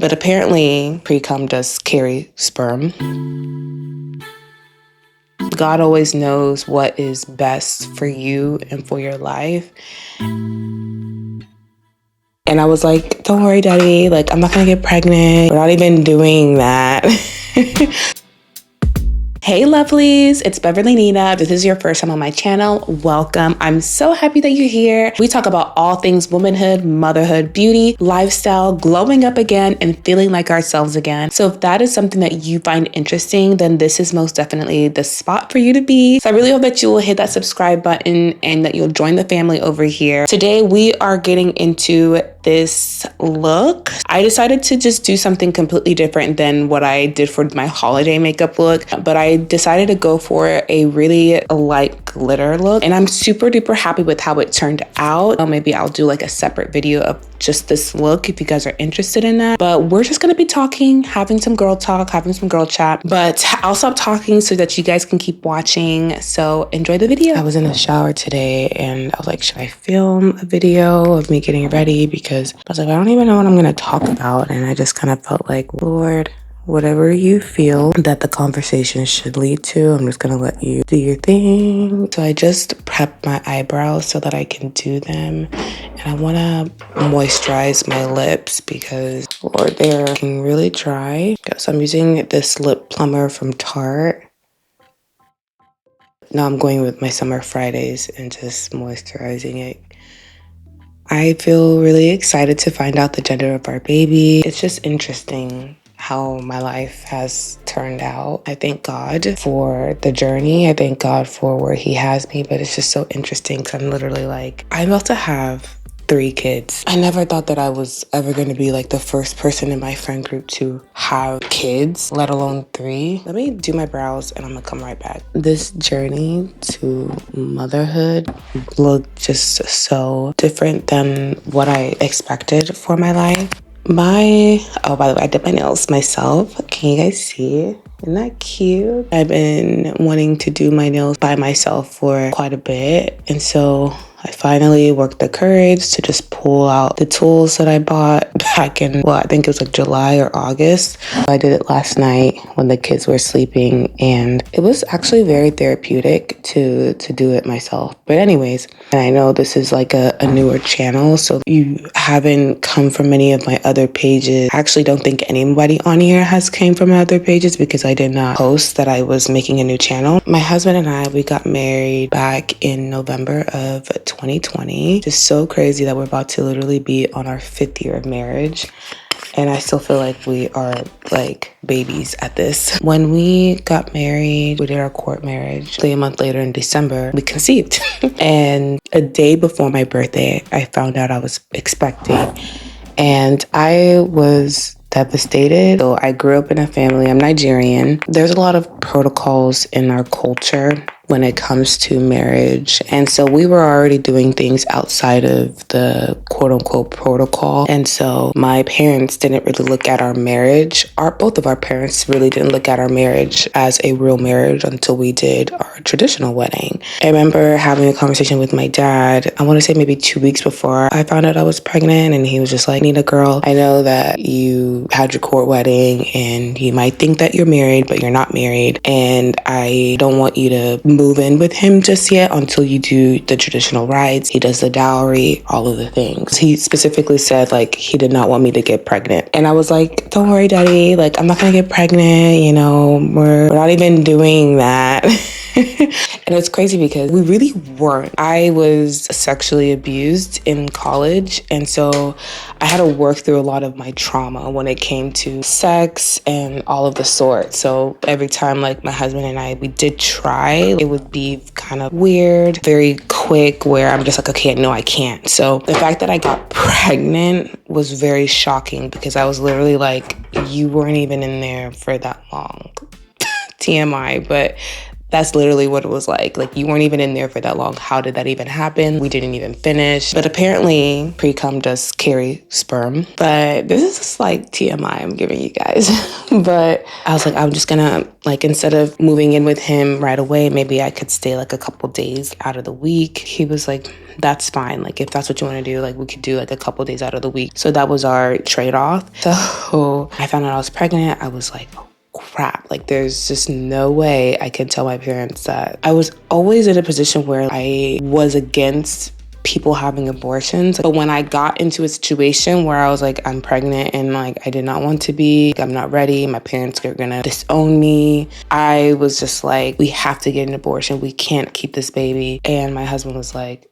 But apparently pre-cum does carry sperm. God always knows what is best for you and for your life. And I was like, don't worry, Daddy. Like, I'm not gonna get pregnant. We're not even doing that. Hey lovelies, it's Beverly Nina. If this is your first time on my channel, welcome. I'm so happy that you're here. We talk about all things womanhood, motherhood, beauty, lifestyle, glowing up again, and feeling like ourselves again. So if that is something that you find interesting, then this is most definitely the spot for you to be. So I really hope that you will hit that subscribe button and that you'll join the family over here. Today we are getting into this look. I decided to just do something completely different than what I did for my holiday makeup look, but I decided to go for a really light glitter look, and I'm super duper happy with how it turned out. Maybe I'll do like a separate video of just this look if you guys are interested in that, but we're just gonna be talking, having some girl talk, having some girl chat, but I'll stop talking so that you guys can keep watching. So enjoy the video. I was in the shower today and I was like, should I film a video of me getting ready? Because I was like, I don't even know what I'm gonna talk about, and I just kind of felt like, Lord, whatever you feel that the conversation should lead to, I'm just gonna let you do your thing. So I just prepped my eyebrows so that I can do them, and I want to moisturize my lips because, Lord, they're looking really dry. So I'm using this lip plumber from Tarte. Now I'm going with my Summer Fridays and just moisturizing it. I feel really excited to find out the gender of our baby. It's just interesting how my life has turned out. I thank God for the journey. I thank God for where he has me, but it's just so interesting because I'm literally like, I'm about to have 3 kids. I never thought that I was ever going to be like the first person in my friend group to have kids, let alone 3. Let me do my brows and I'm gonna come right back. This journey to motherhood looked just so different than what I expected for my life. Oh, by the way, I did my nails myself. Can you guys see? Isn't that cute? I've been wanting to do my nails by myself for quite a bit. And so I finally worked the courage to just pull out the tools that I bought back in, I think it was like July or August. I did it last night when the kids were sleeping, and it was actually very therapeutic to do it myself. But anyways, and I know this is like a newer channel, so if you haven't come from any of my other pages, I actually don't think anybody on here has came from my other pages because I did not post that I was making a new channel. My husband and I, we got married back in November of 2020. Just so crazy that we're about to literally be on our 5th year of marriage. And I still feel like we are like babies at this. When we got married, we did our court marriage. A month later in December, we conceived. And a day before my birthday, I found out I was expecting. And I was devastated. So I grew up in a family, I'm Nigerian. There's a lot of protocols in our culture when it comes to marriage. And so we were already doing things outside of the quote unquote protocol. And so my parents didn't really look at our marriage. Both of our parents really didn't look at our marriage as a real marriage until we did our traditional wedding. I remember having a conversation with my dad, I want to say maybe 2 weeks before I found out I was pregnant. And he was just like, Nina girl, I know that you had your court wedding and you might think that you're married, but you're not married. And I don't want you to move in with him just yet until you do the traditional rites. He does the dowry, all of the things. He specifically said like he did not want me to get pregnant. And I was like, don't worry, Daddy. Like, I'm not gonna get pregnant. You know, we're not even doing that. And it's crazy because we really weren't. I was sexually abused in college, and so I had to work through a lot of my trauma when it came to sex and all of the sorts. So every time like my husband and I, we did try, it would be kind of weird, very quick, where I'm just like, okay, no, I can't. So the fact that I got pregnant was very shocking because I was literally like, you weren't even in there for that long. TMI, but That's literally what it was like. Like, you weren't even in there for that long. How did that even happen? We didn't even finish. But apparently, pre-cum does carry sperm. But this is just like TMI I'm giving you guys. But I was like, I'm just gonna, like, instead of moving in with him right away, maybe I could stay like a couple days out of the week. He was like, that's fine. Like, if that's what you want to do, like, we could do like a couple days out of the week. So that was our trade-off. So I found out I was pregnant. I was like, crap, like, there's just no way I can tell my parents that. I was always in a position where I was against people having abortions, but when I got into a situation where I was like, I'm pregnant and like I did not want to be, I'm not ready, my parents are gonna disown me, I was just like, we have to get an abortion, we can't keep this baby. And my husband was like,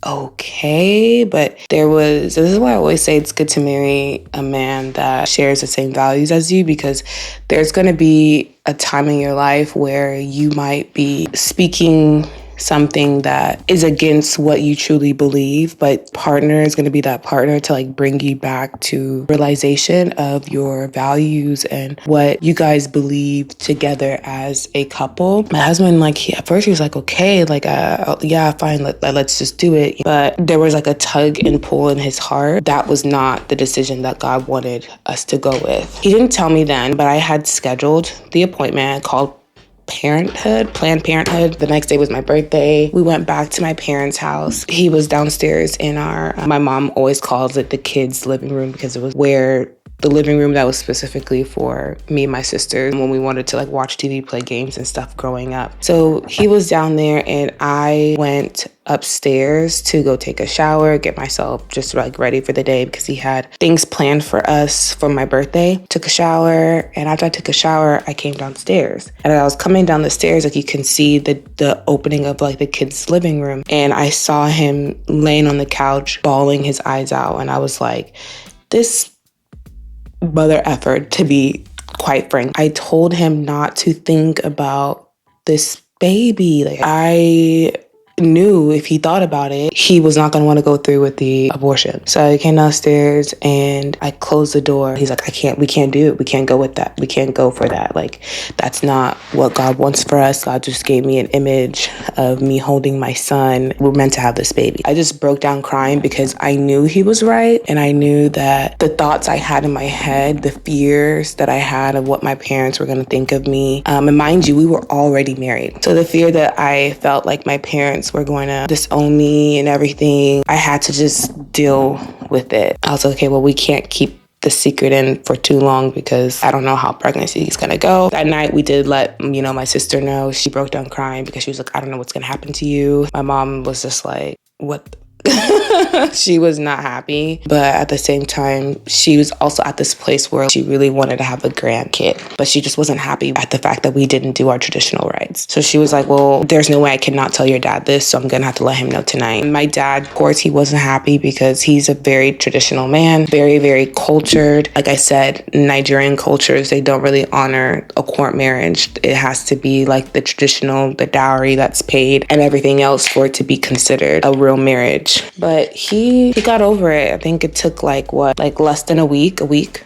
okay, but this is why I always say it's good to marry a man that shares the same values as you, because there's going to be a time in your life where you might be speaking something that is against what you truly believe, but partner is going to be that partner to like bring you back to realization of your values and what you guys believe together as a couple. My husband, like, at first he was like, okay, like, yeah, fine, let's just do it. But there was like a tug and pull in his heart. That was not the decision that God wanted us to go with. He didn't tell me then, but I had scheduled the appointment, called Planned Parenthood. The next day was my birthday. We went back to my parents' house. He was downstairs in my mom always calls it the kids' living room, because it was where the living room that was specifically for me and my sister when we wanted to like watch TV, play games and stuff growing up. So he was down there and I went upstairs to go take a shower, get myself just like ready for the day, because he had things planned for us for my birthday. Took a shower, and after I took a shower, I came downstairs. And as I was coming down the stairs, like, you can see the opening of like the kids' living room, and I saw him laying on the couch, bawling his eyes out, and I was like, this mother effort, to be quite frank. I told him not to think about this baby. Like, I knew if he thought about it, he was not going to want to go through with the abortion. So I came downstairs and I closed the door. He's like, we can't do it. We can't go with that. We can't go for that. Like, that's not what God wants for us. God just gave me an image of me holding my son. We're meant to have this baby. I just broke down crying because I knew he was right. And I knew that the thoughts I had in my head, the fears that I had of what my parents were going to think of me. And mind you, we were already married. So the fear that I felt like my parents were going to disown me and everything, I had to just deal with it. I was like, okay, well, we can't keep the secret in for too long because I don't know how pregnancy is going to go. That night we did let, my sister know. She broke down crying because she was like, I don't know what's going to happen to you. My mom was just like, what? She was not happy, but at the same time, she was also at this place where she really wanted to have a grandkid, but she just wasn't happy at the fact that we didn't do our traditional rites. So she was like, well, there's no way I cannot tell your dad this, so I'm gonna have to let him know tonight. And my dad, of course, he wasn't happy because he's a very traditional man, very, very cultured. Like I said, Nigerian cultures, they don't really honor a court marriage. It has to be like the traditional, the dowry that's paid and everything else for it to be considered a real marriage. But he got over it. I think it took like less than a week.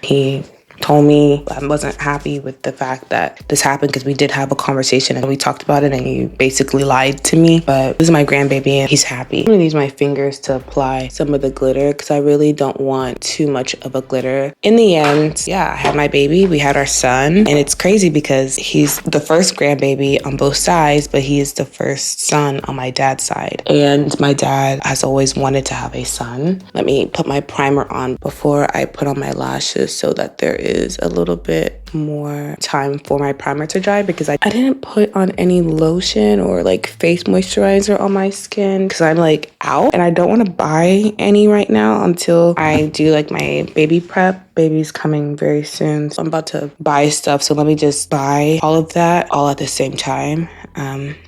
He told me I wasn't happy with the fact that this happened because we did have a conversation and we talked about it and he basically lied to me. But this is my grandbaby and he's happy. I'm gonna use my fingers to apply some of the glitter because I really don't want too much of a glitter. In the end, yeah, I had my baby. We had our son, and it's crazy because he's the first grandbaby on both sides, but he is the first son on my dad's side. And my dad has always wanted to have a son. Let me put my primer on before I put on my lashes so that there is a little bit more time for my primer to dry, because I didn't put on any lotion or like face moisturizer on my skin because I'm like out and I don't want to buy any right now until I do like my baby prep. Baby's coming very soon, so I'm about to buy stuff, so let me just buy all of that all at the same time.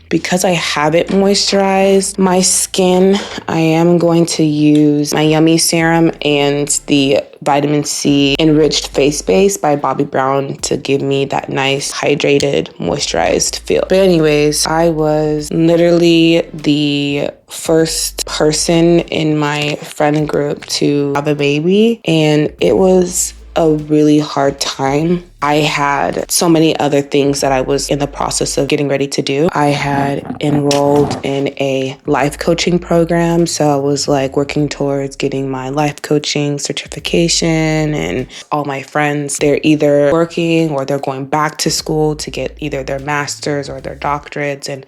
Because I haven't moisturized my skin, I am going to use my Yummy Serum and the Vitamin C Enriched Face Base by Bobbi Brown to give me that nice, hydrated, moisturized feel. But anyways, I was literally the first person in my friend group to have a baby, and it was a really hard time. I had so many other things that I was in the process of getting ready to do. I had enrolled in a life coaching program. So I was like working towards getting my life coaching certification, and all my friends, they're either working or they're going back to school to get either their master's or their doctorates. And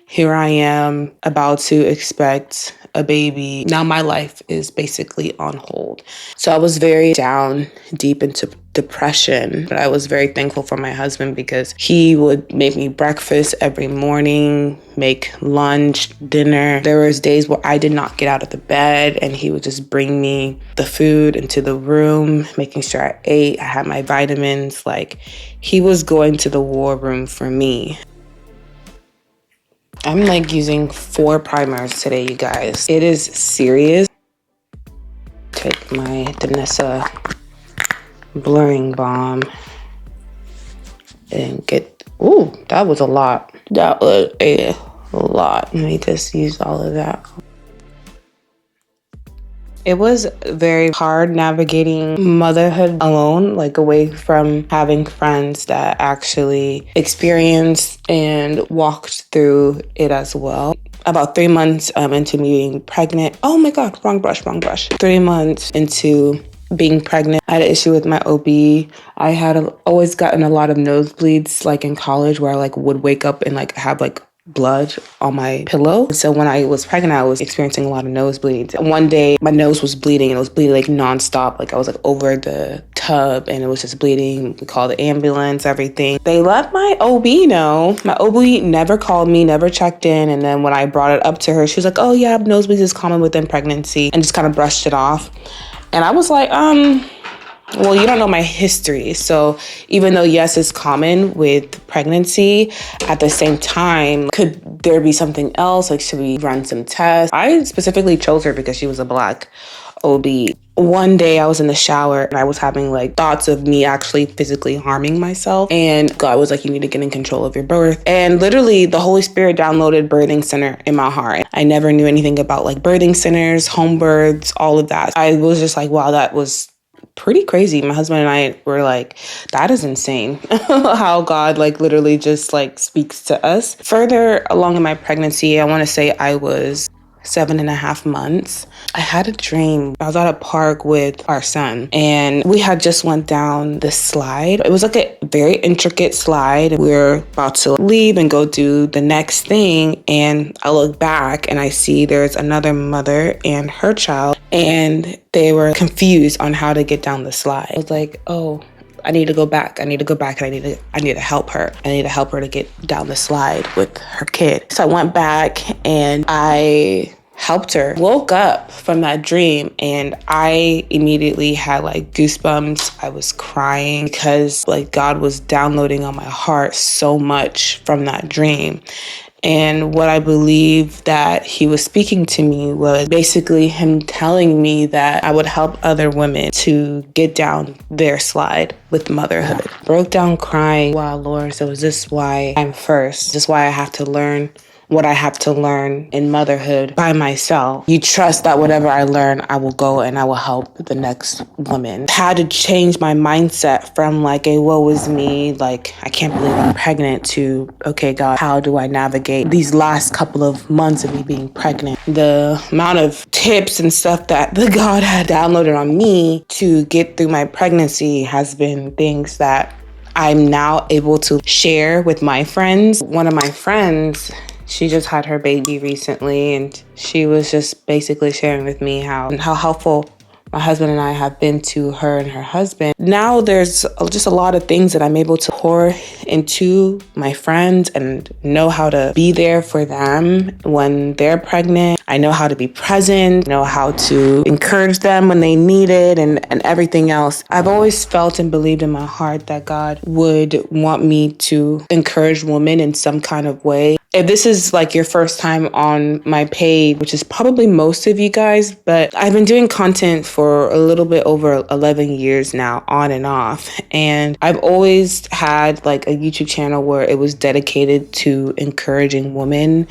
here I am about to expect a baby. Now my life is basically on hold. So I was very down deep into depression, but I was very thankful for my husband because he would make me breakfast every morning, make lunch, dinner. There was days where I did not get out of the bed and he would just bring me the food into the room, making sure I ate, I had my vitamins. Like, he was going to the war room for me. I'm like using 4 primers today, you guys. It is serious. Take my Danessa blurring balm and get, ooh, that was a lot. That was a lot. Let me just use all of that. It was very hard navigating motherhood alone, like away from having friends that actually experienced and walked through it as well. About 3 months into me being pregnant. Oh my God, wrong brush. 3 months into being pregnant, I had an issue with my OB. I had always gotten a lot of nosebleeds, like in college, where I like would wake up and like have like blood on my pillow. So when I was pregnant, I was experiencing a lot of nosebleeds. One day my nose was bleeding, and it was bleeding like nonstop. Like I was like over the tub and it was just bleeding. We called the ambulance, everything. They let my OB know. My OB never called me, never checked in. And then when I brought it up to her, she was like, oh yeah, nosebleeds is common within pregnancy, and just kind of brushed it off. And I was like, well, you don't know my history. So even though, yes, it's common with pregnancy, at the same time, could there be something else? Like, should we run some tests? I specifically chose her because she was a Black OB. One day I was in the shower and I was having like thoughts of me actually physically harming myself. And God was like, you need to get in control of your birth. And literally the Holy Spirit downloaded birthing center in my heart. I never knew anything about like birthing centers, home births, all of that. I was just like, wow, that was pretty crazy. My husband and I were like, that is insane how God like literally just like speaks to us. Further along in my pregnancy, I want to say I was 7.5 months. I had a dream. I was at a park with our son and we had just went down the slide. It was like a very intricate slide. We were about to leave and go do the next thing. And I look back and I see there's another mother and her child, and they were confused on how to get down the slide. I was like, oh, I need to go back. I need to help her. I need to help her to get down the slide with her kid. So I went back and I helped her. Woke up from that dream and I immediately had like goosebumps. I was crying because like God was downloading on my heart so much from that dream. And what I believe that he was speaking to me was basically him telling me that I would help other women to get down their slide with motherhood. Broke down crying. Wow, Lord, so is this why I'm first? Is this why I have to learn what I have to learn in motherhood by myself? You trust that whatever I learn, I will go and I will help the next woman. I had to change my mindset from like a woe is me, like I can't believe I'm pregnant, to okay, God, how do I navigate these last couple of months of me being pregnant? The amount of tips and stuff that the God had downloaded on me to get through my pregnancy has been things that I'm now able to share with my friends. One of my friends, she just had her baby recently, and she was just basically sharing with me how helpful my husband and I have been to her and her husband. Now there's just a lot of things that I'm able to pour into my friends and know how to be there for them when they're pregnant. I know how to be present, know how to encourage them when they need it, and everything else. I've always felt and believed in my heart that God would want me to encourage women in some kind of way. If this is like your first time on my page, which is probably most of you guys, but I've been doing content for a little bit over 11 years now, on and off. And I've always had like a YouTube channel where it was dedicated to encouraging women.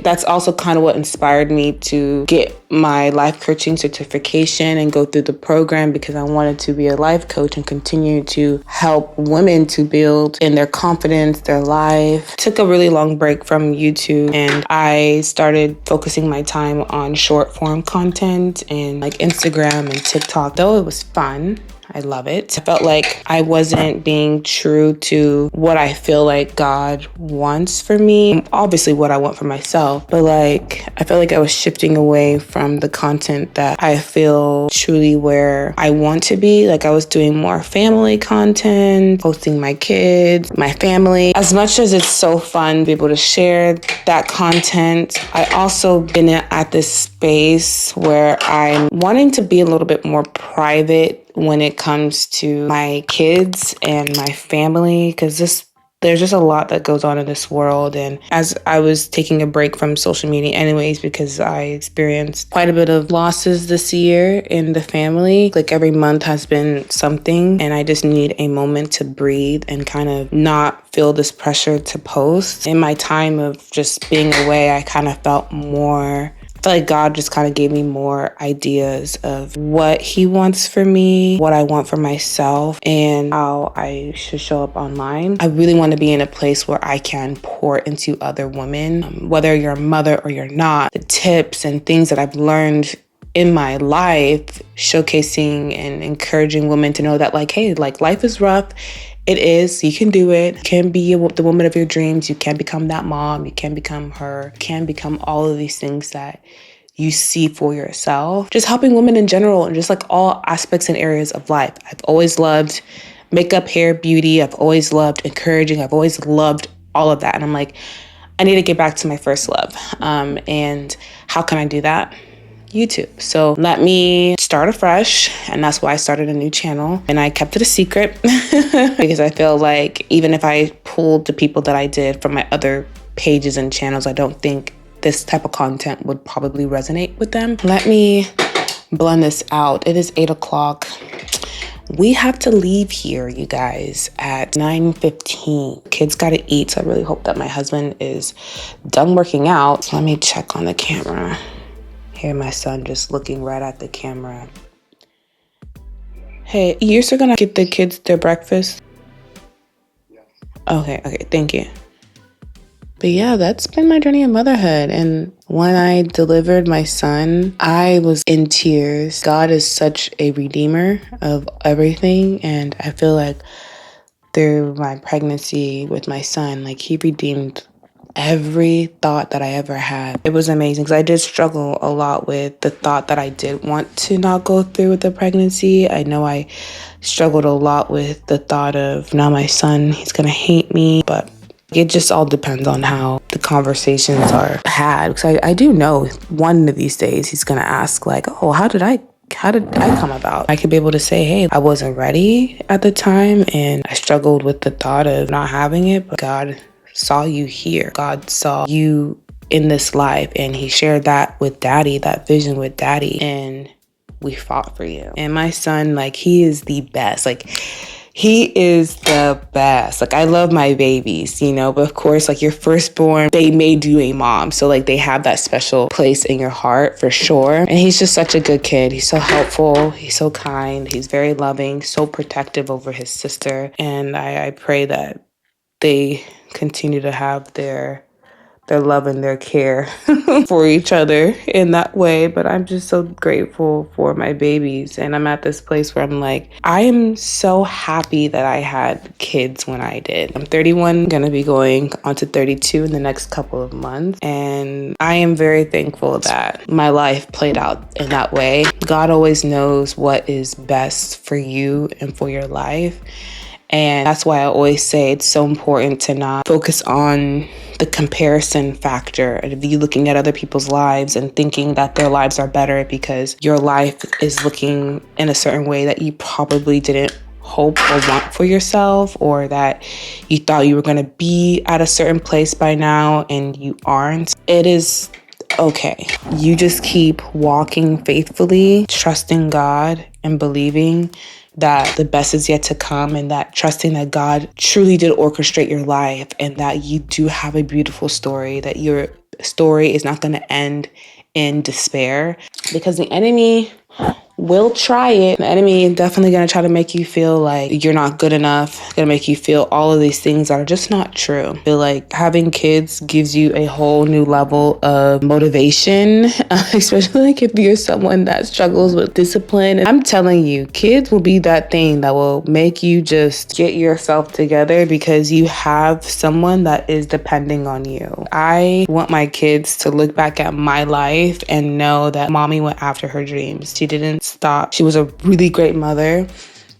That's also kind of what inspired me to get my life coaching certification and go through the program, because I wanted to be a life coach and continue to help women to build in their confidence, their life. Took a really long break from YouTube, and I started focusing my time on short form content and like Instagram and TikTok. Though it was fun, I love it, I felt like I wasn't being true to what I feel like God wants for me. Obviously what I want for myself, but like I felt like I was shifting away from the content that I feel truly where I want to be. Like I was doing more family content, posting my kids, my family. As much as it's so fun to be able to share that content, I also been at this space where I'm wanting to be a little bit more private when it comes to my kids and my family, because there's just a lot that goes on in this world. And as I was taking a break from social media anyways, because I experienced quite a bit of losses this year in the family, like every month has been something, and I just need a moment to breathe and kind of not feel this pressure to post. In my time of just being away, I kind of felt more, I feel like God just kind of gave me more ideas of what he wants for me, what I want for myself, and how I should show up online. I really want to be in a place where I can pour into other women, whether you're a mother or you're not. The tips and things that I've learned in my life, showcasing and encouraging women to know that like, hey, like life is rough. It is. You can do it. You can be the woman of your dreams. You can become that mom. You can become her. You can become all of these things that you see for yourself. Just helping women in general and just like all aspects and areas of life. I've always loved makeup, hair, beauty. I've always loved encouraging. I've always loved all of that. And I'm like, I need to get back to my first love. And how can I do that? YouTube. So let me start afresh, and that's why I started a new channel, and I kept it a secret because I feel like even if I pulled the people that I did from my other pages and channels, I don't think this type of content would probably resonate with them. Let me blend this out. It is 8 o'clock. We have to leave here, you guys, at 9:15. Kids gotta eat, so I really hope that my husband is done working out. So let me check on the camera. Here, my son just looking right at the camera. Hey, you're still gonna get the kids their breakfast? Yes. Okay, thank you. But yeah, that's been my journey in motherhood. And when I delivered my son, I was in tears. God is such a redeemer of everything. And I feel like through my pregnancy with my son, like he redeemed every thought that I ever had. It was amazing because I did struggle a lot with the thought that I did want to not go through with the pregnancy. I know I struggled a lot with the thought of now my son, he's gonna hate me, but it just all depends on how the conversations are had. Because I do know one of these days he's gonna ask like, oh, how did I come about? I could be able to say, hey, I wasn't ready at the time and I struggled with the thought of not having it, but God saw you here. God saw you in this life, and he shared that with daddy, that vision with daddy, and we fought for you. And my son, like, he is the best. Like, he is the best. Like, I love my babies, you know, but of course, like your firstborn, they made you a mom. So like they have that special place in your heart for sure. And he's just such a good kid. He's so helpful. He's so kind. He's very loving, so protective over his sister. And I pray that they continue to have their love and their care for each other in that way. But I'm just so grateful for my babies. And I'm at this place where I'm like, I am so happy that I had kids when I did. I'm 31, gonna be going on to 32 in the next couple of months. And I am very thankful that my life played out in that way. God always knows what is best for you and for your life. And that's why I always say it's so important to not focus on the comparison factor of you looking at other people's lives and thinking that their lives are better because your life is looking in a certain way that you probably didn't hope or want for yourself, or that you thought you were going to be at a certain place by now and you aren't. It is okay. You just keep walking faithfully, trusting God and believing, that the best is yet to come, and that trusting that God truly did orchestrate your life, and that you do have a beautiful story, that your story is not going to end in despair, because the enemy will try it. The enemy is definitely going to try to make you feel like you're not good enough, going to make you feel all of these things that are just not true. I feel like having kids gives you a whole new level of motivation, especially like if you're someone that struggles with discipline. And I'm telling you, kids will be that thing that will make you just get yourself together because you have someone that is depending on you. I want my kids to look back at my life and know that mommy went after her dreams. She didn't stop. She was a really great mother,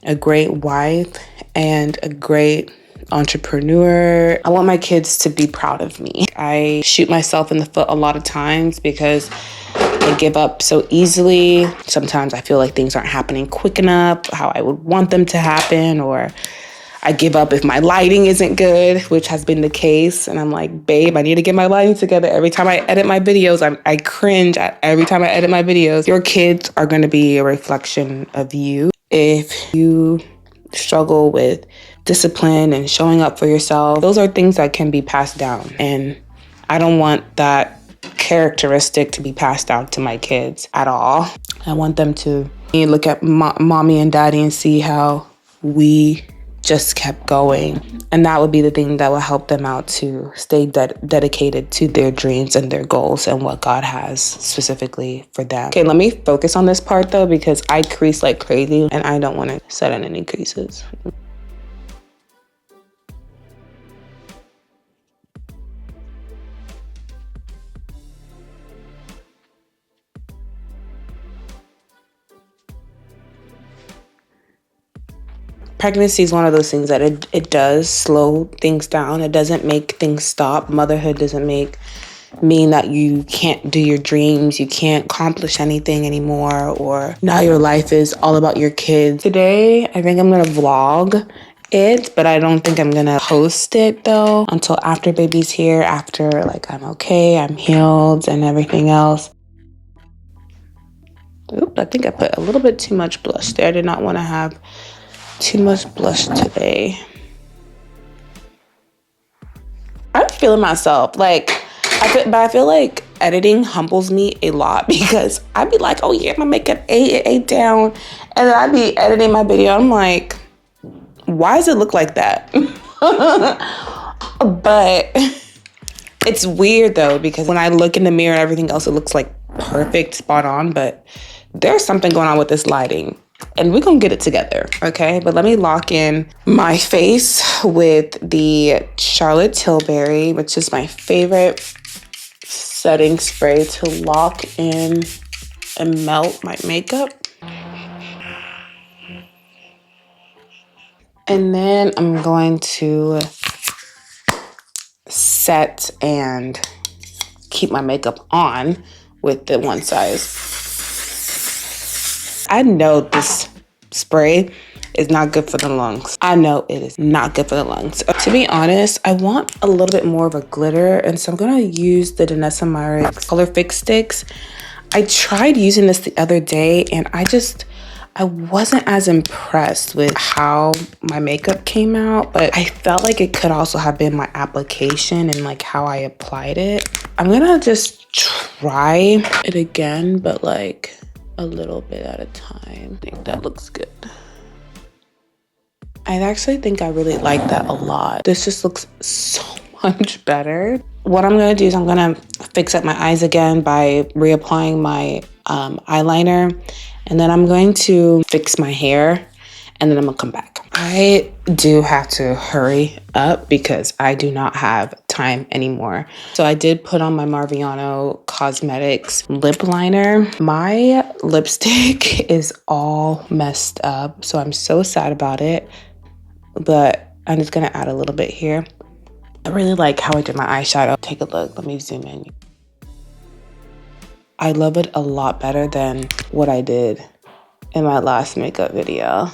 a great wife, and a great entrepreneur. I want my kids to be proud of me. I shoot myself in the foot a lot of times because I give up so easily. Sometimes I feel like things aren't happening quick enough, how I would want them to happen, or I give up if my lighting isn't good, which has been the case. And I'm like, babe, I need to get my lighting together. Every time I edit my videos, I cringe every time I edit my videos. Your kids are going to be a reflection of you. If you struggle with discipline and showing up for yourself, those are things that can be passed down. And I don't want that characteristic to be passed down to my kids at all. I want them to look at mommy and daddy and see how we just kept going. And that would be the thing that will help them out to stay dedicated to their dreams and their goals and what God has specifically for them. Okay, let me focus on this part though, because I crease like crazy and I don't want to set in any creases. Pregnancy is one of those things that it does slow things down. It doesn't make things stop. Motherhood doesn't mean that you can't do your dreams, you can't accomplish anything anymore, or now your life is all about your kids. Today, I think I'm gonna vlog it, but I don't think I'm gonna post it though until after baby's here, after like I'm okay, I'm healed and everything else. Oop, I think I put a little bit too much blush there. I did not want to have too much blush today. I'm feeling myself. I feel like editing humbles me a lot because I'd be like, oh yeah, my makeup ate down. And then I'd be editing my video. I'm like, why does it look like that? But it's weird though, because when I look in the mirror and everything else, it looks like perfect, spot on. But there's something going on with this lighting. And we're going to get it together, okay? But let me lock in my face with the Charlotte Tilbury, which is my favorite setting spray to lock in and melt my makeup. And then I'm going to set and keep my makeup on with the One Size. I know this spray is not good for the lungs. I know it is not good for the lungs. To be honest, I want a little bit more of a glitter, and so I'm gonna use the Danessa Myricks Color Fix Sticks. I tried using this the other day, and I wasn't as impressed with how my makeup came out, but I felt like it could also have been my application and like how I applied it. I'm gonna just try it again, but like a little bit at a time. I think that looks good. I actually think I really like that a lot. This just looks so much better. What I'm gonna do is I'm gonna fix up my eyes again by reapplying my eyeliner, and then I'm going to fix my hair, and then I'm gonna come back. I do have to hurry up because I do not have time anymore. So I did put on my Marviano Cosmetics lip liner. My lipstick is all messed up, so I'm so sad about it, but I'm just gonna add a little bit here. I really like how I did my eyeshadow. Take a look, let me zoom in. I love it a lot better than what I did in my last makeup video.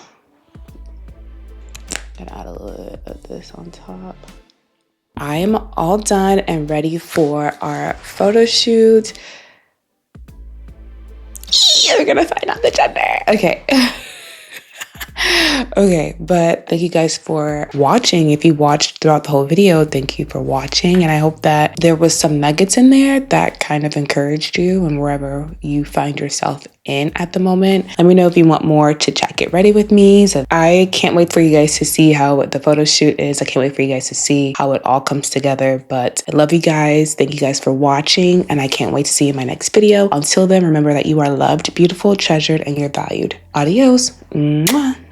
Gonna add a little bit of this on top. I am all done and ready for our photo shoot. We're gonna find out the gender. Okay. Okay, but thank you guys for watching. If you watched throughout the whole video, thank you for watching. And I hope that there was some nuggets in there that kind of encouraged you and wherever you find yourself in at the moment. Let me know if you want more to chat Get Ready with me. So I can't wait for you guys to see how the photo shoot is. I can't wait for you guys to see how it all comes together. But I love you guys. Thank you guys for watching. And I can't wait to see you in my next video. Until then, remember that you are loved, beautiful, treasured, and you're valued. Adios. Mwah.